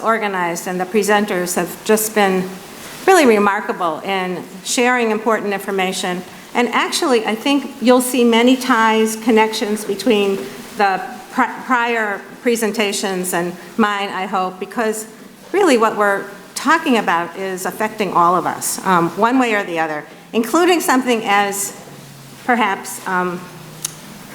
Organized, and the presenters have just been really remarkable in sharing important information. And actually, I think you'll see many ties, connections between the prior presentations and mine, I hope, because really what we're talking about is affecting all of us, one way or the other, including something as perhaps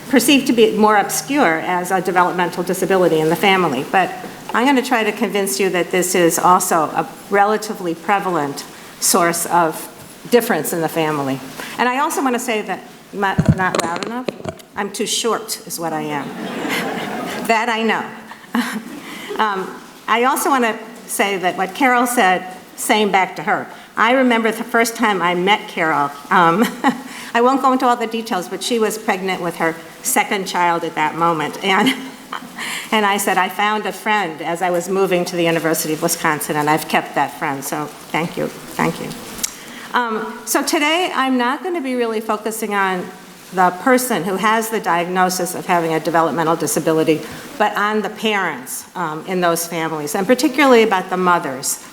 perceived to be more obscure as a developmental disability in the family. But I'm going to try to convince you that this is also a relatively prevalent source of difference in the family. And I also want to say that, not loud enough, I'm too short is what I am. That I know. I also want to say that what Carol said, same back to her. I remember the first time I met Carol. I won't go into all the details, but she was pregnant with her second child at that moment. And I said, I found a friend as I was moving to the University of Wisconsin, and I've kept that friend, so thank you, thank you. So today, I'm not going to be really focusing on the person who has the diagnosis of having a developmental disability, but on the parents in those families, and particularly about the mothers.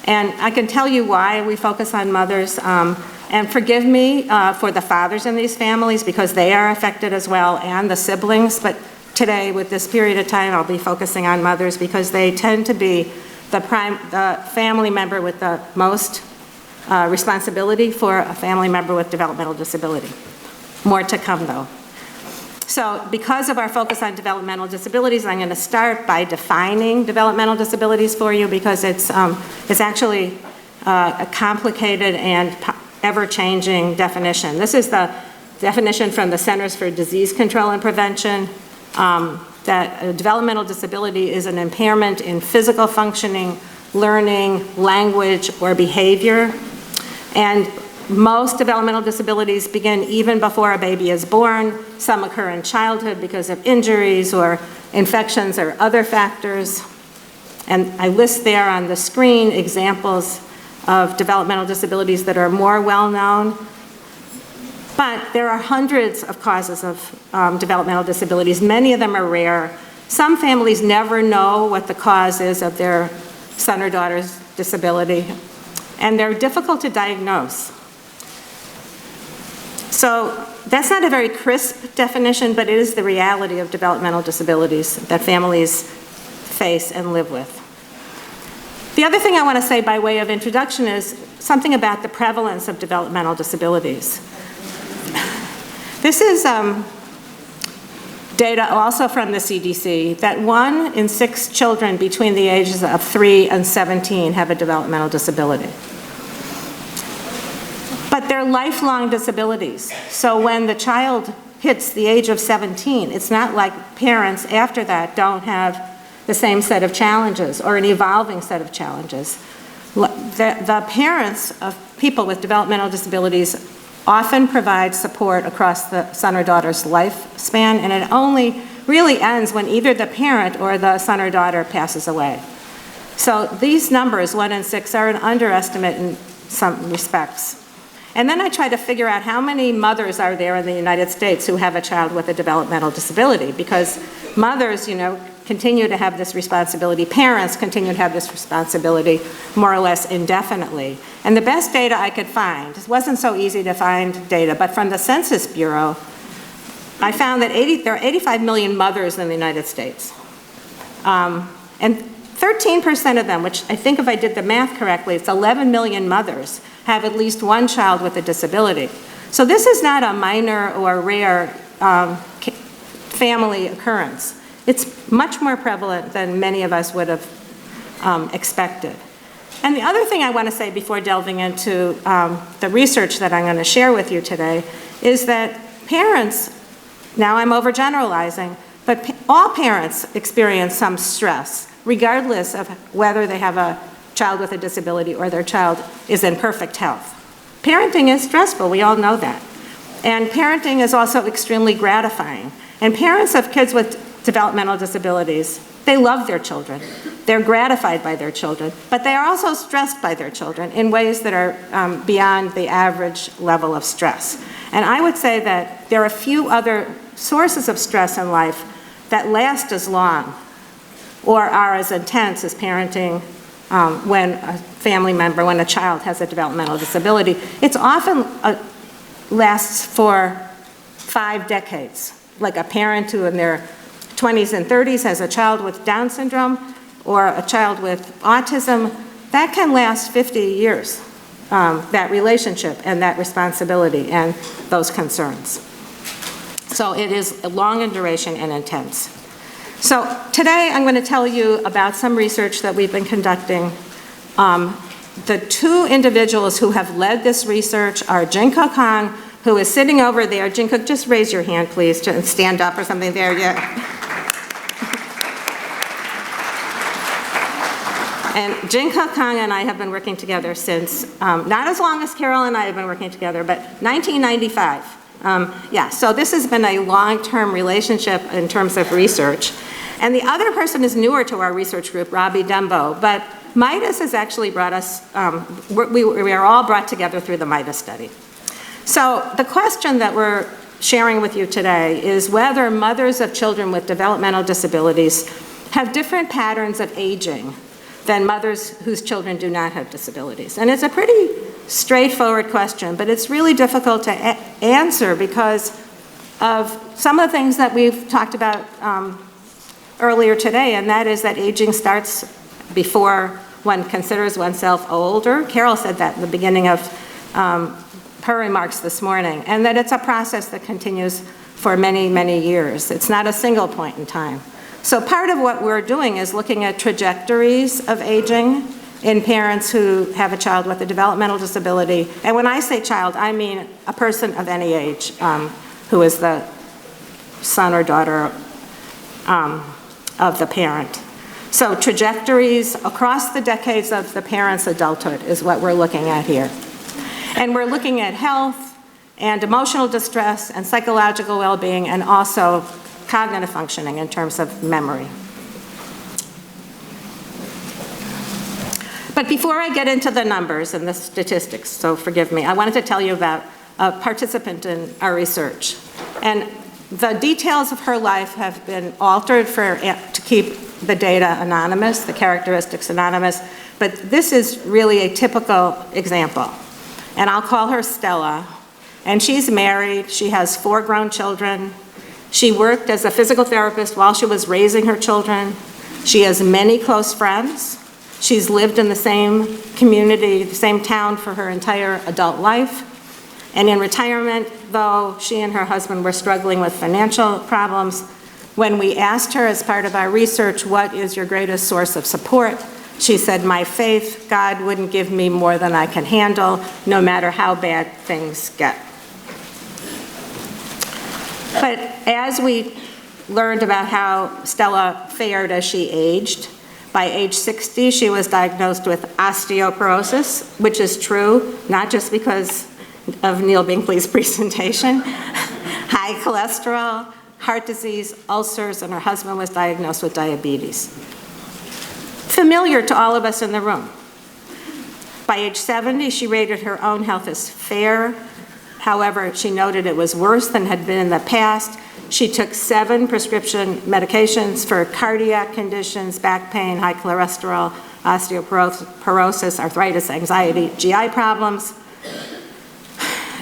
And I can tell you why we focus on mothers, and forgive me for the fathers in these families, because they are affected as well, and the siblings, but today, with this period of time, I'll be focusing on mothers because they tend to be the family member with the most responsibility for a family member with developmental disability. More to come, though. So because of our focus on developmental disabilities, I'm going to start by defining developmental disabilities for you, because it's actually a complicated and ever-changing definition. This is the definition from the Centers for Disease Control and Prevention. That a developmental disability is an impairment in physical functioning, learning, language, or behavior. And most developmental disabilities begin even before a baby is born. Some occur in childhood because of injuries or infections or other factors. And I list there on the screen examples of developmental disabilities that are more well-known. But there are hundreds of causes of developmental disabilities. Many of them are rare. Some families never know what the cause is of their son or daughter's disability, and they're difficult to diagnose. So that's not a very crisp definition, but it is the reality of developmental disabilities that families face and live with. The other thing I want to say by way of introduction is something about the prevalence of developmental disabilities. This is data also from the CDC that 1 in 6 children between the ages of 3 and 17 have a developmental disability. But they're lifelong disabilities. So when the child hits the age of 17, it's not like parents after that don't have the same set of challenges or an evolving set of challenges. The parents of people with developmental disabilities often provide support across the son or daughter's lifespan, and it only really ends when either the parent or the son or daughter passes away. So these numbers, 1 in 6, are an underestimate in some respects. And then I try to figure out how many mothers are there in the United States who have a child with a developmental disability, because mothers, continue to have this responsibility. Parents continue to have this responsibility more or less indefinitely. And the best data I could find, it wasn't so easy to find data, but from the Census Bureau, I found that there are 85 million mothers in the United States. And 13% of them, which I think if I did the math correctly, it's 11 million mothers, have at least one child with a disability. So this is not a minor or rare family occurrence. It's much more prevalent than many of us would have expected. And the other thing I want to say before delving into the research that I'm going to share with you today is that parents, now I'm overgeneralizing, but all parents experience some stress, regardless of whether they have a child with a disability or their child is in perfect health. Parenting is stressful, we all know that. And parenting is also extremely gratifying. And parents of kids with developmental disabilities, they love their children. They're gratified by their children, but they are also stressed by their children in ways that are beyond the average level of stress. And I would say that there are a few other sources of stress in life that last as long or are as intense as parenting when a family member, when a child has a developmental disability. It's often lasts for 5 decades, like a parent who in their 20s and 30s has a child with Down syndrome or a child with autism. That can last 50 years, that relationship and that responsibility and those concerns. So it is long in duration and intense. So today I'm going to tell you about some research that we've been conducting. The 2 individuals who have led this research are Jinko Kong, who is sitting over there. Jinko, just raise your hand, please, to stand up or something there. Yeah. And Jinko Kong and I have been working together since, not as long as Carol and I have been working together, but 1995. Yeah, so this has been a long-term relationship in terms of research. And the other person is newer to our research group, Robbie Dembo, but MIDAS has actually brought us, we are all brought together through the MIDAS study. So the question that we're sharing with you today is whether mothers of children with developmental disabilities have different patterns of aging than mothers whose children do not have disabilities. And it's a pretty straightforward question, but it's really difficult to answer because of some of the things that we've talked about earlier today, and that is that aging starts before one considers oneself older. Carol said that in the beginning of her remarks this morning, and that it's a process that continues for many, many years. It's not a single point in time. So part of what we're doing is looking at trajectories of aging in parents who have a child with a developmental disability. And when I say child, I mean a person of any age who is the son or daughter of the parent. So trajectories across the decades of the parent's adulthood is what we're looking at here. And we're looking at health and emotional distress and psychological well-being and also cognitive functioning in terms of memory. But before I get into the numbers and the statistics, so forgive me, I wanted to tell you about a participant in our research. And the details of her life have been altered to keep the data anonymous, the characteristics anonymous, but this is really a typical example. And I'll call her Stella. And she's married, she has 4 grown children. She worked as a physical therapist while she was raising her children. She has many close friends. She's lived in the same community, the same town for her entire adult life. And in retirement, though she and her husband were struggling with financial problems, when we asked her as part of our research, what is your greatest source of support? She said, my faith. God wouldn't give me more than I can handle, no matter how bad things get. But as we learned about how Stella fared as she aged, by age 60, she was diagnosed with osteoporosis, which is true, not just because of Neil Binkley's presentation, high cholesterol, heart disease, ulcers, and her husband was diagnosed with diabetes. Familiar to all of us in the room. By age 70, she rated her own health as fair. However, she noted it was worse than had been in the past. She took 7 prescription medications for cardiac conditions, back pain, high cholesterol, osteoporosis, arthritis, anxiety, GI problems.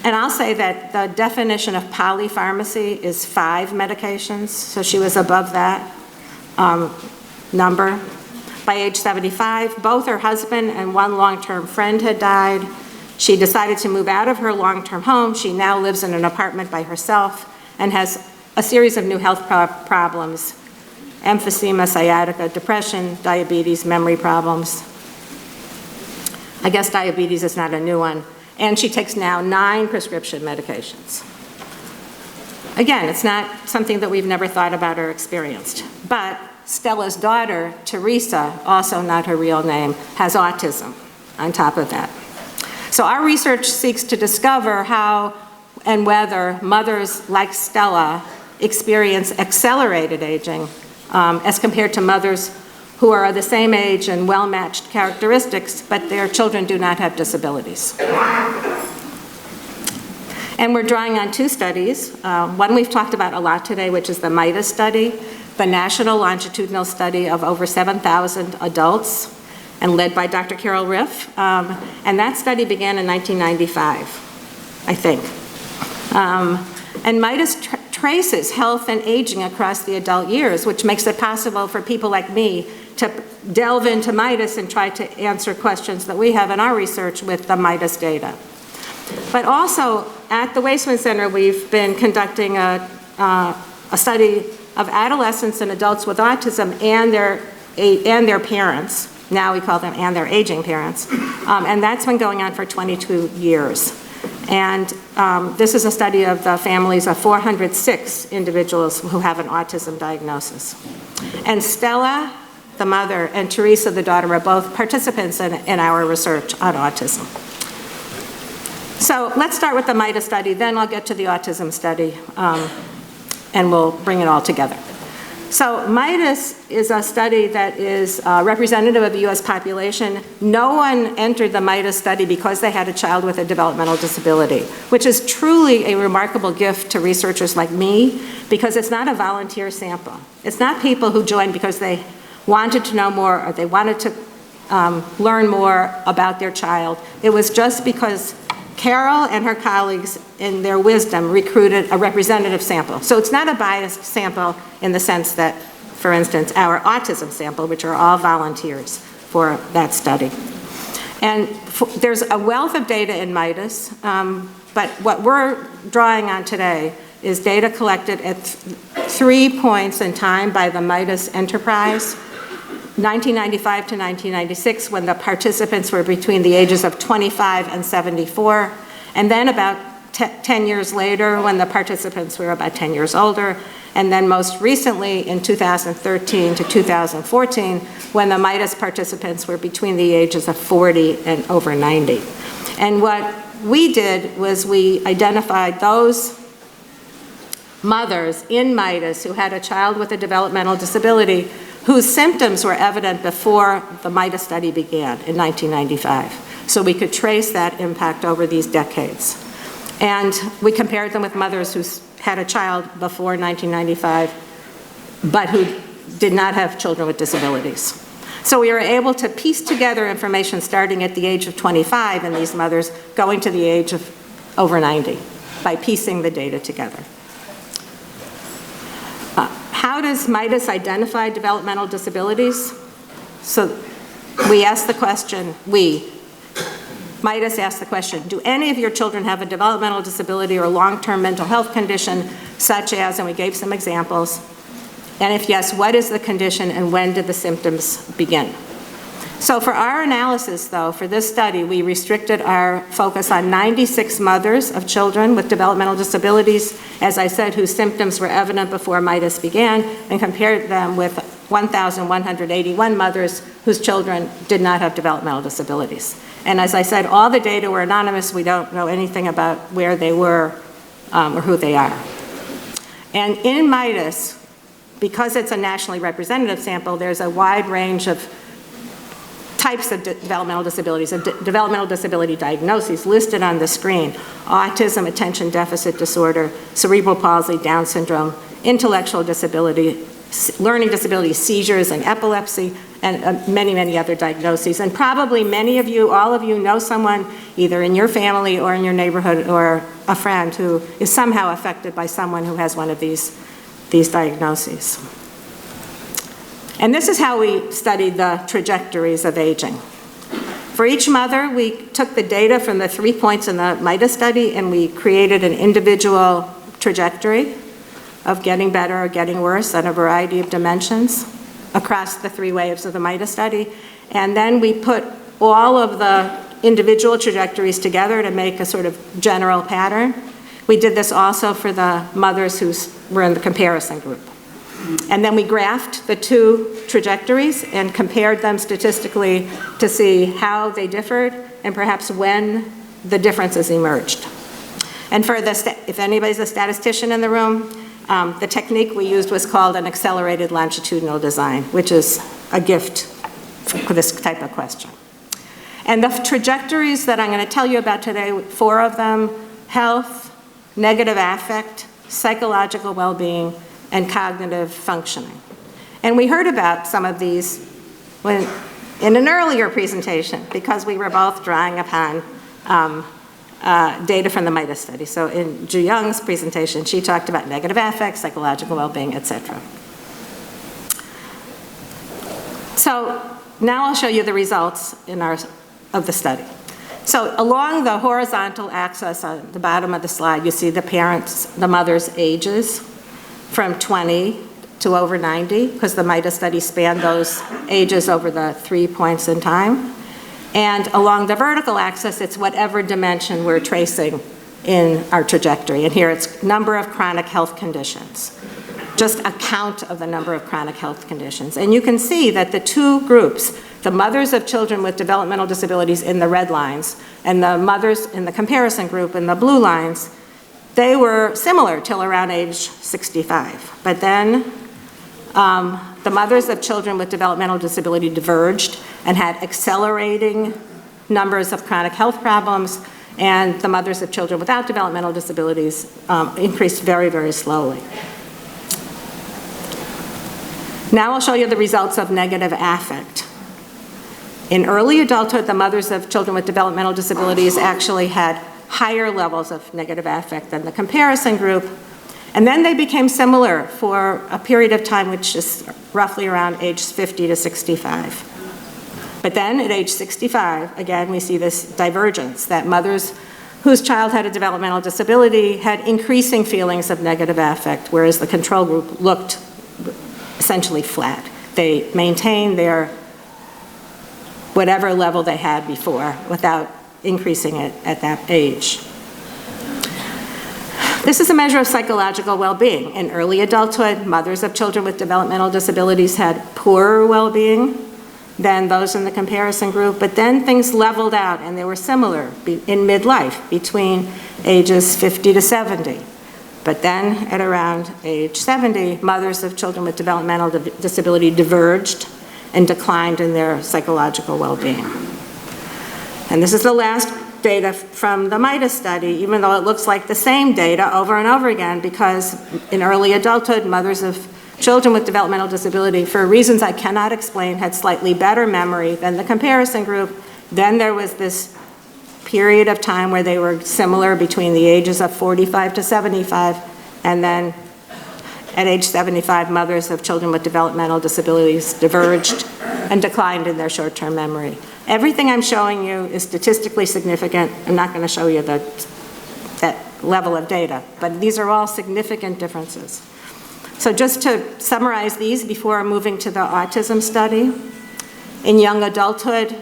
And I'll say that the definition of polypharmacy is 5 medications, so she was above that number. By age 75, both her husband and 1 long-term friend had died. She decided to move out of her long-term home. She now lives in an apartment by herself and has a series of new health problems: emphysema, sciatica, depression, diabetes, memory problems. I guess diabetes is not a new one. And she takes now 9 prescription medications. Again, it's not something that we've never thought about or experienced. But Stella's daughter, Teresa, also not her real name, has autism on top of that. So our research seeks to discover how and whether mothers like Stella experience accelerated aging as compared to mothers who are the same age and well-matched characteristics, but their children do not have disabilities. And we're drawing on 2 studies. One we've talked about a lot today, which is the MIDAS study. the national longitudinal study of over 7,000 adults, and led by Dr. Carol Riff. And that study began in 1995, I think. And MIDAS traces health and aging across the adult years, which makes it possible for people like me to delve into MIDAS and try to answer questions that we have in our research with the MIDAS data. But also, at the Waisman Center, we've been conducting a study of adolescents and adults with autism and their parents. Now we call them and their aging parents. And that's been going on for 22 years. And this is a study of the families of 406 individuals who have an autism diagnosis. And Stella, the mother, and Teresa, the daughter, are both participants in our research on autism. So let's start with the MIDAS study, then I'll get to the autism study, and we'll bring it all together. So MIDAS is a study that is representative of the US population. No one entered the MIDAS study because they had a child with a developmental disability, which is truly a remarkable gift to researchers like me, because it's not a volunteer sample. It's not people who joined because they wanted to know more or they wanted to learn more about their child. It was just because Carol and her colleagues, in their wisdom, recruited a representative sample. So it's not a biased sample in the sense that, for instance, our autism sample, which are all volunteers for that study. And there's a wealth of data in MIDAS, but what we're drawing on today is data collected at 3 points in time by the MIDAS enterprise. 1995 to 1996, when the participants were between the ages of 25 and 74, and then about 10 years later, when the participants were about 10 years older, and then most recently in 2013 to 2014, when the MIDAS participants were between the ages of 40 and over 90. And what we did was we identified those mothers in MIDAS who had a child with a developmental disability whose symptoms were evident before the MIDAS study began in 1995. So we could trace that impact over these decades. And we compared them with mothers who had a child before 1995, but who did not have children with disabilities. So we were able to piece together information starting at the age of 25 in these mothers, going to the age of over 90, by piecing the data together. How does MIDAS identify developmental disabilities? So we asked the question, MIDAS asked the question, do any of your children have a developmental disability or long-term mental health condition, such as, and we gave some examples, and if yes, what is the condition and when did the symptoms begin? So for our analysis, though, for this study, we restricted our focus on 96 mothers of children with developmental disabilities, as I said, whose symptoms were evident before MIDAS began, and compared them with 1,181 mothers whose children did not have developmental disabilities. And as I said, all the data were anonymous. We don't know anything about where they were or who they are. And in MIDAS, because it's a nationally representative sample, there's a wide range of types of developmental disabilities, and developmental disability diagnoses listed on the screen: autism, attention deficit disorder, cerebral palsy, Down syndrome, intellectual disability, learning disability, seizures, and epilepsy, and many, many other diagnoses. And probably many of you, all of you, know someone either in your family or in your neighborhood or a friend who is somehow affected by someone who has one of these diagnoses. And this is how we studied the trajectories of aging. For each mother, we took the data from the 3 points in the MIDAS study and we created an individual trajectory of getting better or getting worse on a variety of dimensions across the 3 waves of the MIDAS study. And then we put all of the individual trajectories together to make a sort of general pattern. We did this also for the mothers who were in the comparison group. And then we graphed the 2 trajectories and compared them statistically to see how they differed and perhaps when the differences emerged. And for if anybody's a statistician in the room, the technique we used was called an accelerated longitudinal design, which is a gift for this type of question. And the trajectories that I'm going to tell you about today, 4 of them: health, negative affect, psychological well-being, and cognitive functioning. And we heard about some of these in an earlier presentation, because we were both drawing upon data from the MIDA study. So in Ju Young's presentation, she talked about negative affect, psychological well-being, etc. So now I'll show you the results of the study. So along the horizontal axis on the bottom of the slide, you see the mother's ages from 20 to over 90, because the MIDA study spanned those ages over the 3 points in time. And along the vertical axis, it's whatever dimension we're tracing in our trajectory. And here it's number of chronic health conditions, just a count of the number of chronic health conditions. And you can see that the two groups, the mothers of children with developmental disabilities in the red lines, and the mothers in the comparison group in the blue lines, they were similar till around age 65. But then the mothers of children with developmental disability diverged and had accelerating numbers of chronic health problems, and the mothers of children without developmental disabilities increased very, very slowly. Now I'll show you the results of negative affect. In early adulthood, the mothers of children with developmental disabilities actually had higher levels of negative affect than the comparison group, and then they became similar for a period of time which is roughly around age 50 to 65. But then at age 65, again, we see this divergence, that mothers whose child had a developmental disability had increasing feelings of negative affect, whereas the control group looked essentially flat. They maintained their whatever level they had before without increasing it at that age. This is a measure of psychological well-being. In early adulthood, mothers of children with developmental disabilities had poorer well-being than those in the comparison group, but then things leveled out and they were similar in midlife between ages 50 to 70. But then at around age 70, mothers of children with developmental disability diverged and declined in their psychological well-being. And this is the last data from the MIDA study, even though it looks like the same data over and over again, because in early adulthood, mothers of children with developmental disability, for reasons I cannot explain, had slightly better memory than the comparison group. Then there was this period of time where they were similar between the ages of 45 to 75, and then at age 75, mothers of children with developmental disabilities diverged and declined in their short-term memory. Everything I'm showing you is statistically significant. I'm not going to show you that level of data, but these are all significant differences. So just to summarize these before moving to the autism study, in young adulthood,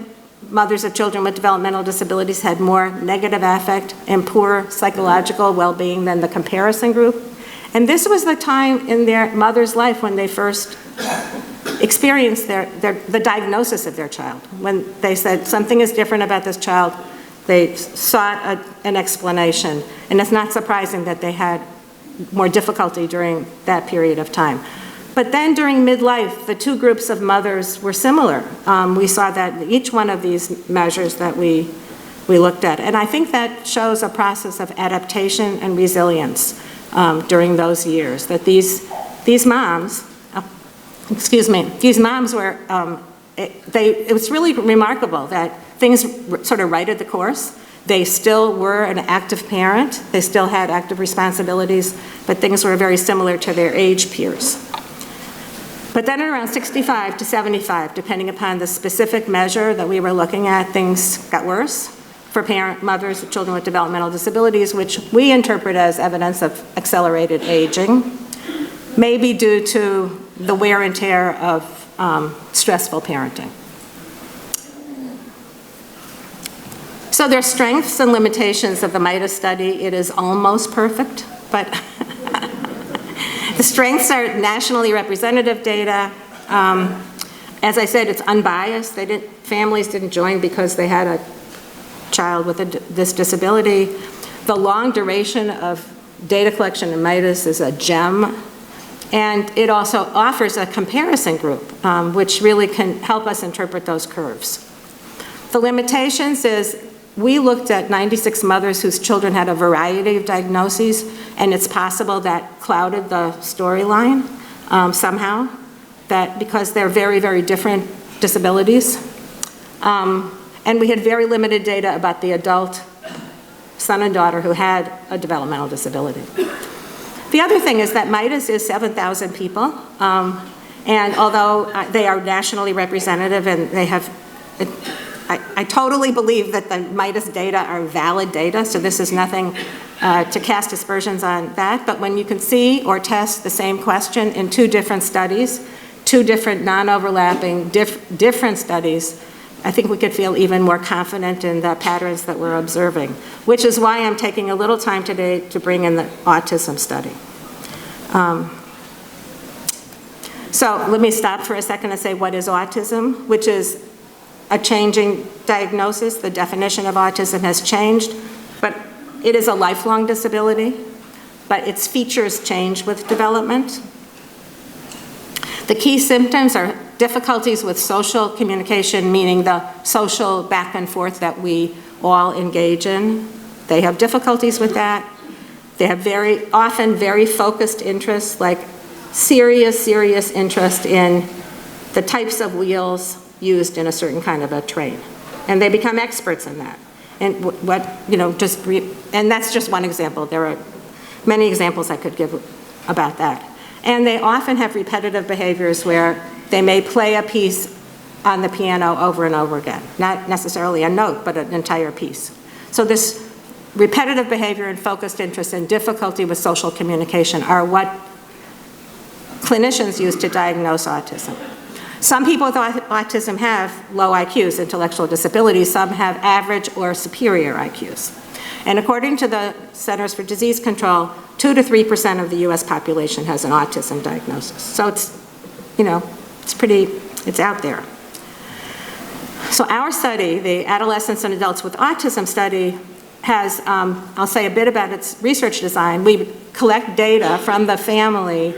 mothers of children with developmental disabilities had more negative affect and poor psychological well-being than the comparison group. And this was the time in their mother's life when they first experienced the diagnosis of their child. When they said something is different about this child, they sought an explanation. And it's not surprising that they had more difficulty during that period of time. But then during midlife, the two groups of mothers were similar. We saw that in each one of these measures that we looked at. And I think that shows a process of adaptation and resilience during those years, that these moms were, it was really remarkable that things sort of righted the course. They still were an active parent, they still had active responsibilities, but things were very similar to their age peers. But then around 65 to 75, depending upon the specific measure that we were looking at, things got worse for mothers of children with developmental disabilities, which we interpret as evidence of accelerated aging, maybe due to the wear and tear of stressful parenting. So there are strengths and limitations of the MIDA study. It is almost perfect, but the strengths are nationally representative data. As I said, it's unbiased. Families didn't join because they had a child with this disability. The long duration of data collection in MIDAS is a gem. And it also offers a comparison group, which really can help us interpret those curves. The limitations is we looked at 96 mothers whose children had a variety of diagnoses, and it's possible that clouded the storyline somehow, that because they're very, very different disabilities. And we had very limited data about the adult son and daughter who had a developmental disability. The other thing is that MIDAS is 7,000 people, and although they are nationally representative and they have, I totally believe that the MIDAS data are valid data, so this is nothing to cast aspersions on that, but when you can see or test the same question in 2 different studies, 2 different non-overlapping, different studies, I think we could feel even more confident in the patterns that we're observing, which is why I'm taking a little time today to bring in the autism study. So let me stop for a second and say what is autism, which is a changing diagnosis. The definition of autism has changed, but it is a lifelong disability, but its features change with development. The key symptoms are difficulties with social communication, meaning the social back and forth that we all engage in. They have difficulties with that. They have often very focused interests, like serious interest in the types of wheels used in a certain kind of a train. And they become experts in that. And and that's just one example. There are many examples I could give about that. And they often have repetitive behaviors where they may play a piece on the piano over and over again. Not necessarily a note, but an entire piece. So this repetitive behavior and focused interest and difficulty with social communication are what clinicians use to diagnose autism. Some people with autism have low IQs, intellectual disabilities. Some have average or superior IQs. And according to the Centers for Disease Control, 2 to 3% of the US population has an autism diagnosis. So it's, it's out there. So our study, the Adolescents and Adults with Autism study, has, I'll say a bit about its research design. We collect data from the family.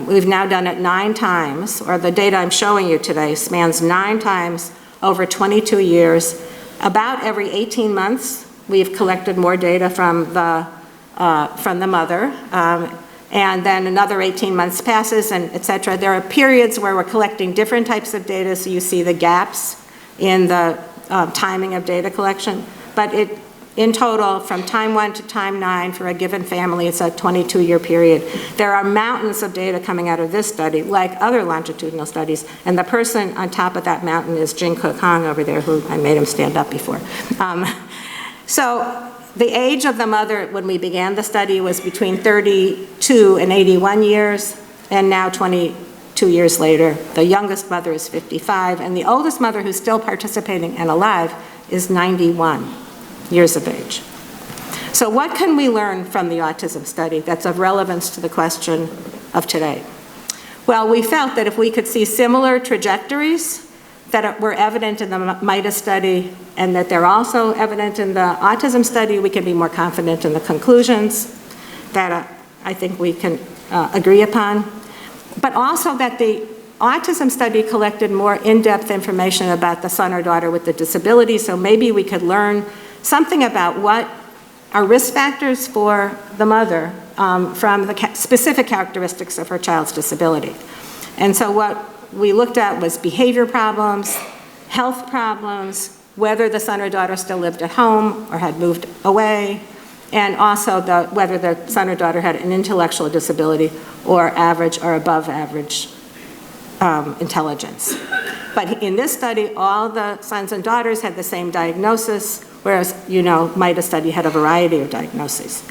We've now done it 9 times, or the data I'm showing you today spans 9 times over 22 years. About every 18 months, we've collected more data from the mother, and then another 18 months passes, and et cetera. There are periods where we're collecting different types of data, so you see the gaps in the timing of data collection. But in total, from time 1 to time 9 for a given family, it's a 22-year period. There are mountains of data coming out of this study, like other longitudinal studies, and the person on top of that mountain is Jin Cook Hong over there, who I made him stand up before. So the age of the mother when we began the study was between 32 and 81 years, and now 22 years later, the youngest mother is 55, and the oldest mother who's still participating and alive is 91 years of age. So what can we learn from the autism study that's of relevance to the question of today? Well, we felt that if we could see similar trajectories that were evident in the MIDAS study and that they're also evident in the autism study, we can be more confident in the conclusions that I think we can agree upon. But also that the autism study collected more in-depth information about the son or daughter with the disability, so maybe we could learn something about what are risk factors for the mother from the specific characteristics of her child's disability. And so what we looked at was behavior problems, health problems, whether the son or daughter still lived at home or had moved away, and also whether the son or daughter had an intellectual disability or average or above average intelligence. But in this study, all the sons and daughters had the same diagnosis, whereas, MIDAS study had a variety of diagnoses.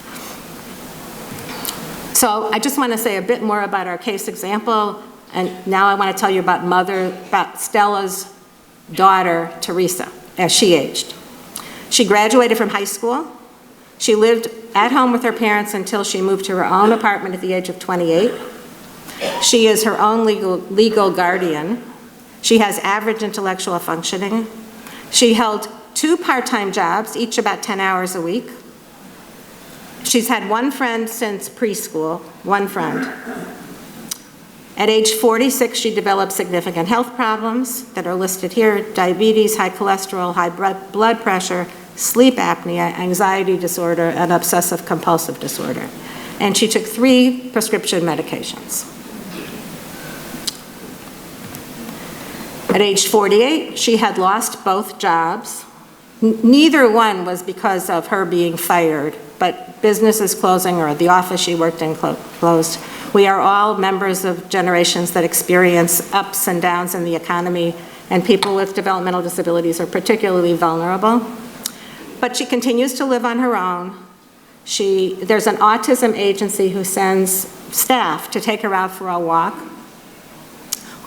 So I just want to say a bit more about our case example, and now I want to tell you about Stella's daughter, Teresa, as she aged. She graduated from high school. She lived at home with her parents until she moved to her own apartment at the age of 28. She is her own legal guardian. She has average intellectual functioning. She held 2 part-time jobs, each about 10 hours a week. She's had one friend since preschool, one friend. At age 46, she developed significant health problems that are listed here: diabetes, high cholesterol, high blood pressure, sleep apnea, anxiety disorder, and obsessive compulsive disorder. And she took 3 prescription medications. At age 48, she had lost both jobs. Neither one was because of her being fired, but businesses closing or the office she worked in closed. We are all members of generations that experience ups and downs in the economy, and people with developmental disabilities are particularly vulnerable. But she continues to live on her own. There's an autism agency who sends staff to take her out for a walk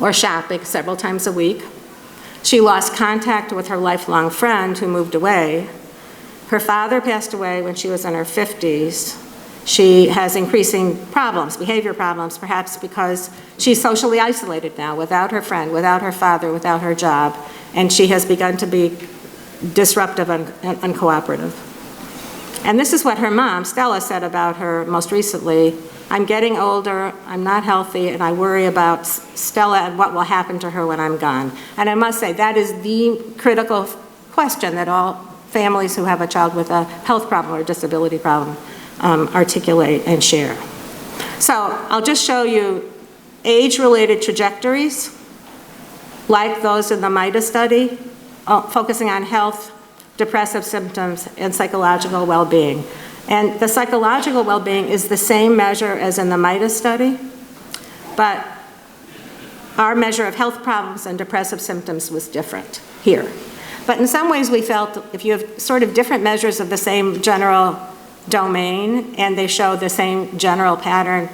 or shopping several times a week. She lost contact with her lifelong friend who moved away. Her father passed away when she was in her 50s. She has increasing problems, behavior problems, perhaps because she's socially isolated now, without her friend, without her father, without her job, and she has begun to be disruptive and uncooperative. And this is what her mom, Stella, said about her most recently: "I'm getting older, I'm not healthy, and I worry about Stella and what will happen to her when I'm gone." And I must say, that is the critical question that all families who have a child with a health problem or disability problem articulate and share. So I'll just show you age-related trajectories, like those in the MIDA study, focusing on health, depressive symptoms, and psychological well-being. And the psychological well-being is the same measure as in the MIDA study, but our measure of health problems and depressive symptoms was different here. But in some ways we felt if you have sort of different measures of the same general domain and they show the same general pattern,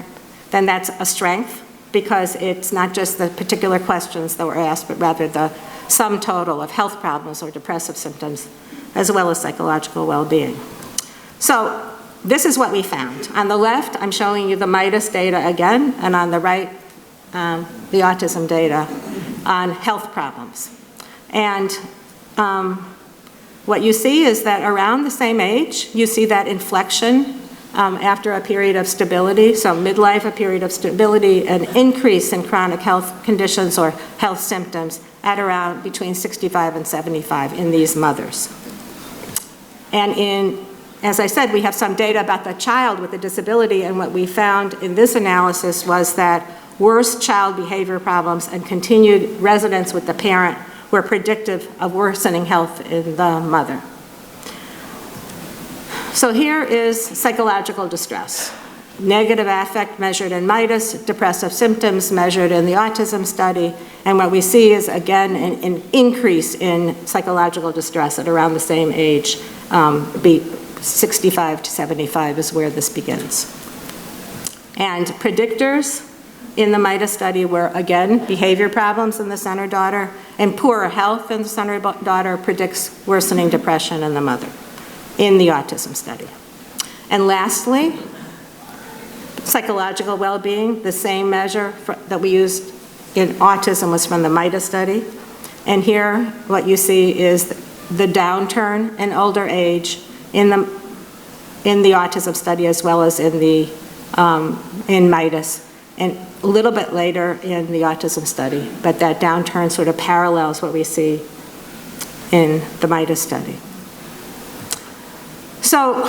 then that's a strength, because it's not just the particular questions that were asked, but rather the sum total of health problems or depressive symptoms, as well as psychological well-being. So this is what we found. On the left, I'm showing you the MIDAS data again, and on the right, the autism data on health problems. And what you see is that around the same age, you see that inflection after a period of stability. So midlife, a period of stability, an increase in chronic health conditions or health symptoms at around between 65 and 75 in these mothers. And as I said, we have some data about the child with a disability, and what we found in this analysis was that worse child behavior problems and continued residence with the parent were predictive of worsening health in the mother. So here is psychological distress. Negative affect measured in MIDAS, depressive symptoms measured in the autism study, and what we see is, again, an increase in psychological distress at around the same age. 65 to 75 is where this begins. And predictors in the MIDAS study were, again, behavior problems in the center daughter, and poorer health in the center daughter predicts worsening depression in the mother in the autism study. And lastly, psychological well-being, the same measure that we used in autism was from the MIDAS study. And here, what you see is the downturn in older age in the autism study, as well as in MIDAS, and a little bit later in the autism study, but that downturn sort of parallels what we see in the MIDAS study. So,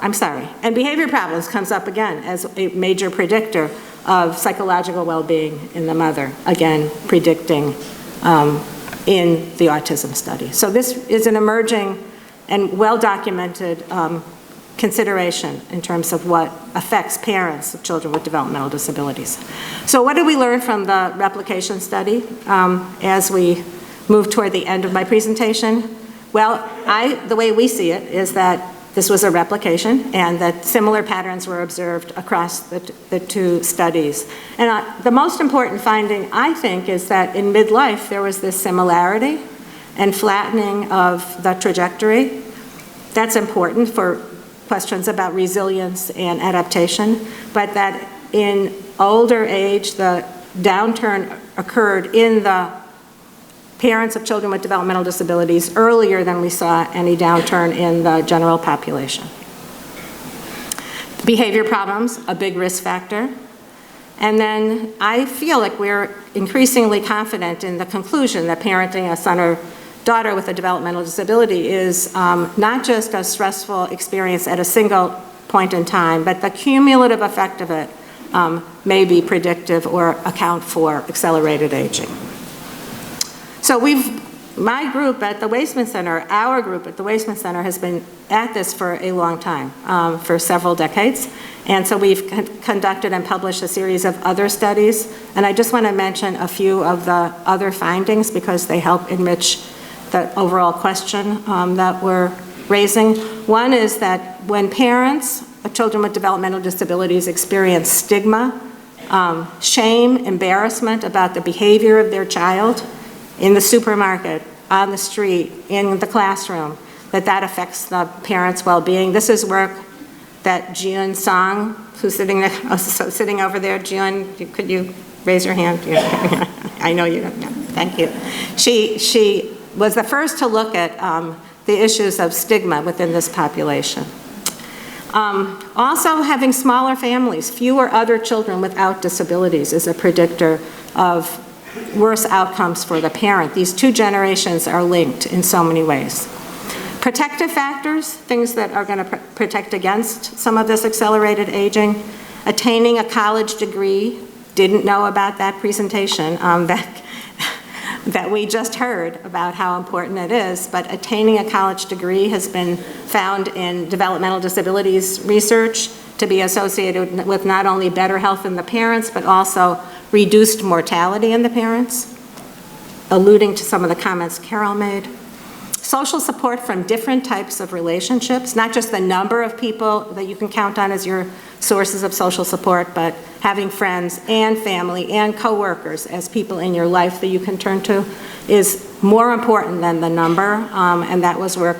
I'm sorry, and behavior problems comes up again as a major predictor of psychological well-being in the mother, again predicting in the autism study. So this is an emerging and well-documented consideration in terms of what affects parents of children with developmental disabilities. So what did we learn from the replication study as we move toward the end of my presentation? Well, the way we see it is that this was a replication and that similar patterns were observed across the two studies. And the most important finding, I think, is that in midlife there was this similarity and flattening of the trajectory. That's important for questions about resilience and adaptation, but that in older age, the downturn occurred in the parents of children with developmental disabilities earlier than we saw any downturn in the general population. Behavior problems, a big risk factor. And then I feel like we're increasingly confident in the conclusion that parenting a son or daughter with a developmental disability is not just a stressful experience at a single point in time, but the cumulative effect of it may be predictive or account for accelerated aging. So my group at the Waisman Center, our group at the Waisman Center has been at this for a long time, for several decades. And so we've conducted and published a series of other studies. And I just want to mention a few of the other findings because they help enrich the overall question that we're raising. One is that when parents of children with developmental disabilities experience stigma, shame, embarrassment about the behavior of their child in the supermarket, on the street, in the classroom, that affects the parents' well-being. This is work that Jiyun Song, who's sitting over there. Jiyun, could you raise your hand? I know you don't know. Thank you. She was the first to look at the issues of stigma within this population. Also, having smaller families, fewer other children without disabilities is a predictor of worse outcomes for the parent. These two generations are linked in so many ways. Protective factors, things that are going to protect against some of this accelerated aging. Attaining a college degree, didn't know about that presentation that we just heard about how important it is, but attaining a college degree has been found in developmental disabilities research to be associated with not only better health in the parents, but also reduced mortality in the parents, alluding to some of the comments Carol made. Social support from different types of relationships, not just the number of people that you can count on as your sources of social support, but having friends and family and coworkers as people in your life that you can turn to is more important than the number, and that was work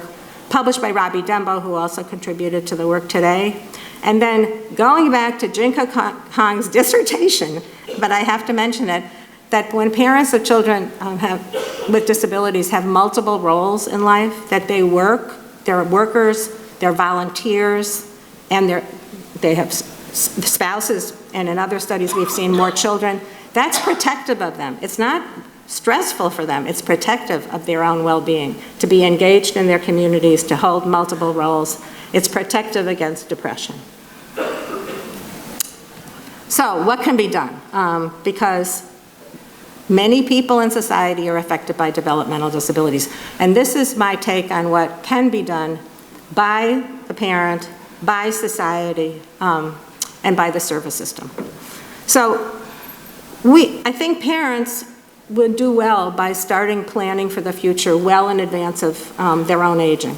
published by Robbie Dembo, who also contributed to the work today. And then going back to Jinka Hong's dissertation, but I have to mention it, that when parents of children with disabilities have multiple roles in life, that they work, they're workers, they're volunteers, and they have spouses, and in other studies we've seen more children, that's protective of them. It's not stressful for them, it's protective of their own well-being, to be engaged in their communities, to hold multiple roles. It's protective against depression. So what can be done? Because many people in society are affected by developmental disabilities. And this is my take on what can be done by the parent, by society, and by the service system. So I think parents would do well by starting planning for the future well in advance of their own aging.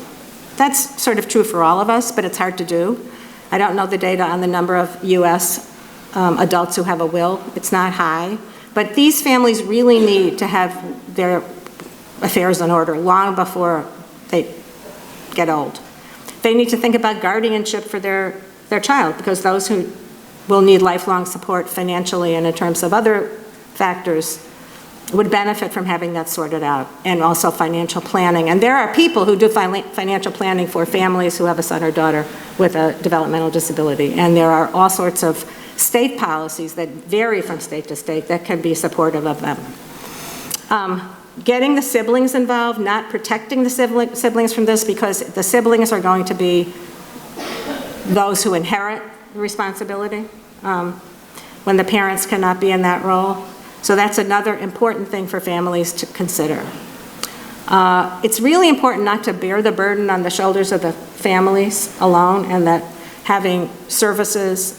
That's sort of true for all of us, but it's hard to do. I don't know the data on the number of US adults who have a will. It's not high. But these families really need to have their affairs in order long before they get old. They need to think about guardianship for their child, because those who will need lifelong support financially and in terms of other factors would benefit from having that sorted out, and also financial planning. And there are people who do financial planning for families who have a son or daughter with a developmental disability, and there are all sorts of state policies that vary from state to state that can be supportive of them. Getting the siblings involved, not protecting the siblings from this, because the siblings are going to be those who inherit the responsibility when the parents cannot be in that role. So that's another important thing for families to consider. It's really important not to bear the burden on the shoulders of the families alone, and that having services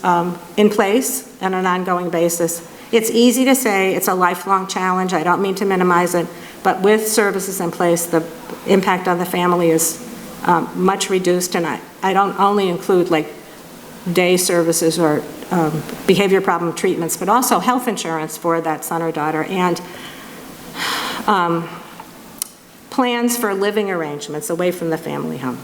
in place on an ongoing basis. It's easy to say it's a lifelong challenge. I don't mean to minimize it, but with services in place, the impact on the family is much reduced. And I don't only include like day services or behavior problem treatments, but also health insurance for that son or daughter, and plans for living arrangements away from the family home.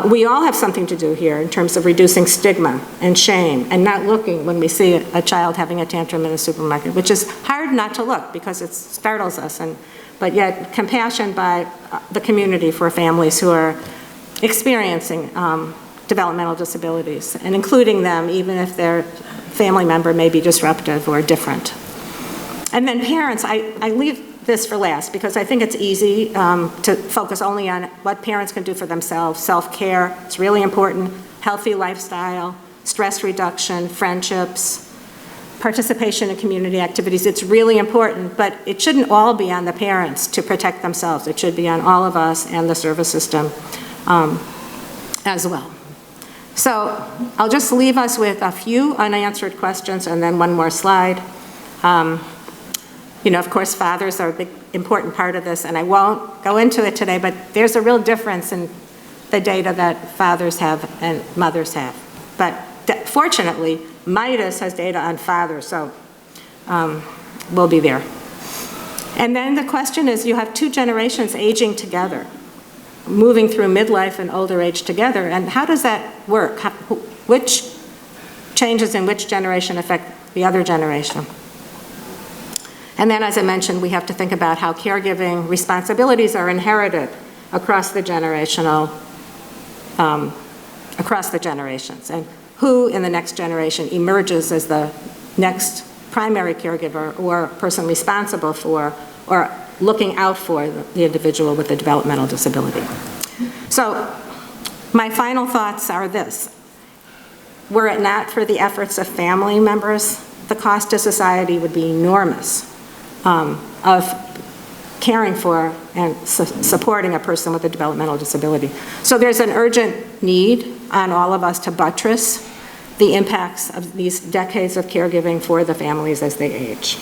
We all have something to do here in terms of reducing stigma and shame and not looking when we see a child having a tantrum in a supermarket, which is hard not to look because it startles us, but yet compassion by the community for families who are experiencing developmental disabilities, and including them even if their family member may be disruptive or different. And then parents, I leave this for last because I think it's easy to focus only on what parents can do for themselves. Self-care, it's really important. Healthy lifestyle, stress reduction, friendships, participation in community activities. It's really important, but it shouldn't all be on the parents to protect themselves. It should be on all of us and the service system as well. So I'll just leave us with a few unanswered questions and then one more slide. You know, of course, fathers are a big, important part of this, and I won't go into it today, but there's a real difference in the data that fathers have and mothers have. But fortunately, MIDAS has data on fathers, so we'll be there. And then the question is, you have two generations aging together, moving through midlife and older age together, and how does that work? Which changes in which generation affect the other generation? And then, as I mentioned, we have to think about how caregiving responsibilities are inherited across the generational, across the generations, and who in the next generation emerges as the next primary caregiver or person responsible for or looking out for the individual with a developmental disability. So my final thoughts are this. Were it not for the efforts of family members, the cost to society would be enormous of caring for and supporting a person with a developmental disability. So there's an urgent need on all of us to buttress the impacts of these decades of caregiving for the families as they age.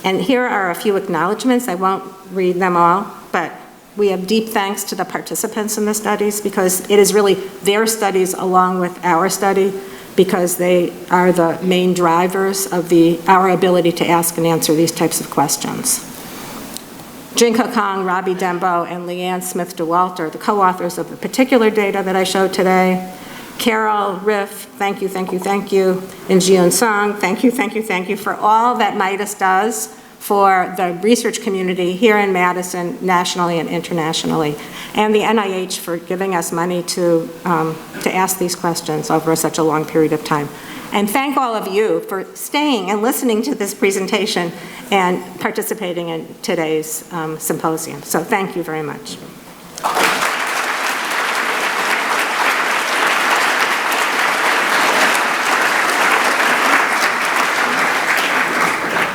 And here are a few acknowledgments. I won't read them all, but we have deep thanks to the participants in the studies because it is really their studies along with our study because they are the main drivers of our ability to ask and answer these types of questions. Jinka Kong, Robbie Dembo, and Leanne Smith DeWalter, the co-authors of the particular data that I showed today. Carol, Riff, thank you, thank you, thank you. And Jiun Song, thank you, thank you, thank you for all that MIDAS does for the research community here in Madison, nationally and internationally. And the NIH for giving us money to ask these questions over such a long period of time. And thank all of you for staying and listening to this presentation and participating in today's symposium. So thank you very much.